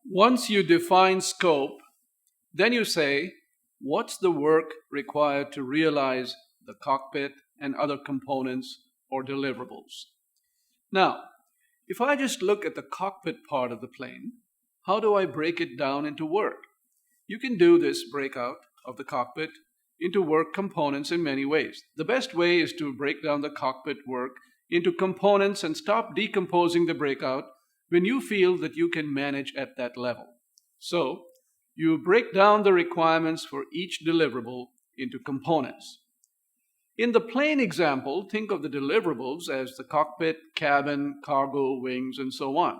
Once you define scope, then you say, what's the work required to realize the cockpit and other components or deliverables? Now, if I just look at the cockpit part of the plane, how do I break it down into work? You can do this breakout of the cockpit into work components in many ways. The best way is to break down the cockpit work into components and stop decomposing the breakout when you feel that you can manage at that level. So, you break down the requirements for each deliverable into components. In the plane example, think of the deliverables as the cockpit, cabin, cargo, wings, and so on.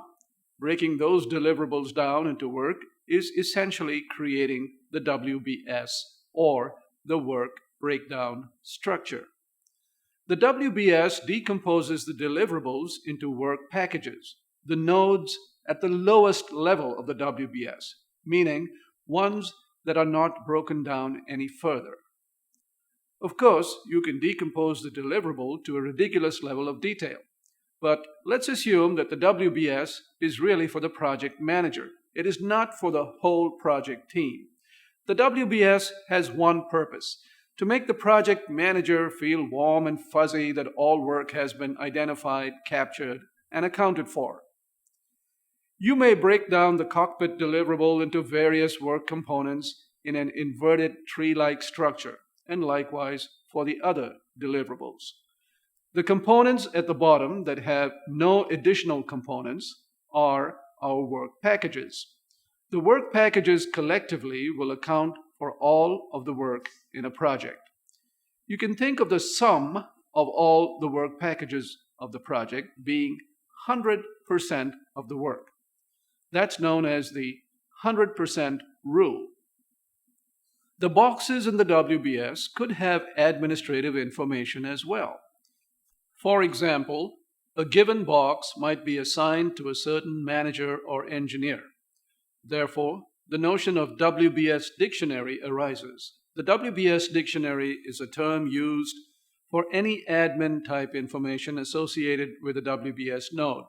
Breaking those deliverables down into work is essentially creating the WBS, or the work breakdown structure. The WBS decomposes the deliverables into work packages, the nodes at the lowest level of the WBS, meaning ones that are not broken down any further. Of course, you can decompose the deliverable to a ridiculous level of detail, but let's assume that the WBS is really for the project manager. It is not for the whole project team. The WBS has one purpose: to make the project manager feel warm and fuzzy that all work has been identified, captured, and accounted for. You may break down the cockpit deliverable into various work components in an inverted tree-like structure, and likewise for the other deliverables. The components at the bottom that have no additional components are our work packages. The work packages collectively will account for all of the work in a project. You can think of the sum of all the work packages of the project being 100% of the work. That's known as the 100% rule. The boxes in the WBS could have administrative information as well. For example, a given box might be assigned to a certain manager or engineer. Therefore, the notion of WBS dictionary arises. The WBS dictionary is a term used for any admin type information associated with a WBS node.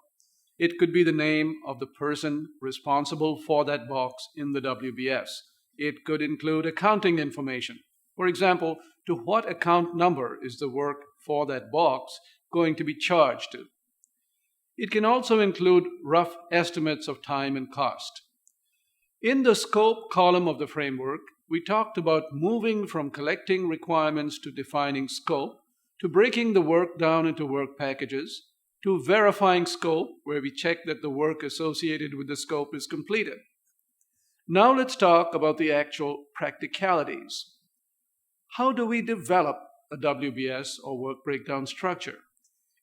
It could be the name of the person responsible for that box in the WBS. It could include accounting information. For example, to what account number is the work for that box going to be charged to? It can also include rough estimates of time and cost. In the scope column of the framework, we talked about moving from collecting requirements to defining scope, to breaking the work down into work packages, to verifying scope, where we check that the work associated with the scope is completed. Now let's talk about the actual practicalities. How do we develop a WBS or work breakdown structure?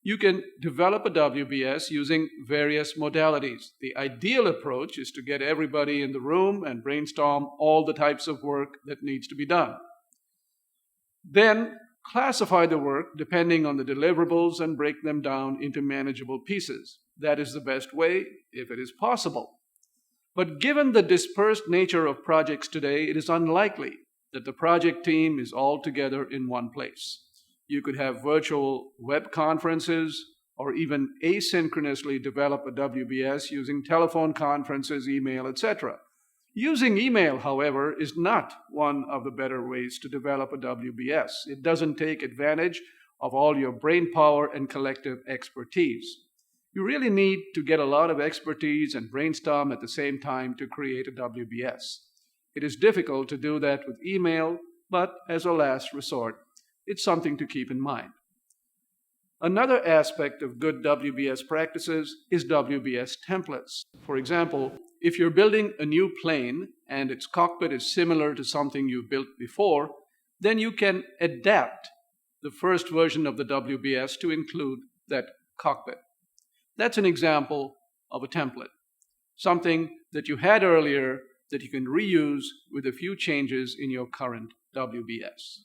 You can develop a WBS using various modalities. The ideal approach is to get everybody in the room and brainstorm all the types of work that needs to be done. Then classify the work depending on the deliverables and break them down into manageable pieces. That is the best way, if it is possible. But given the dispersed nature of projects today, it is unlikely that the project team is all together in one place. You could have virtual web conferences or even asynchronously develop a WBS using telephone conferences, email, etc. Using email, however, is not one of the better ways to develop a WBS. It doesn't take advantage of all your brain power and collective expertise. You really need to get a lot of expertise and brainstorm at the same time to create a WBS. It is difficult to do that with email, but as a last resort, it's something to keep in mind. Another aspect of good WBS practices is WBS templates. For example, if you're building a new plane and its cockpit is similar to something you built before, then you can adapt the first version of the WBS to include that cockpit. That's an example of a template, something that you had earlier that you can reuse with a few changes in your current WBS.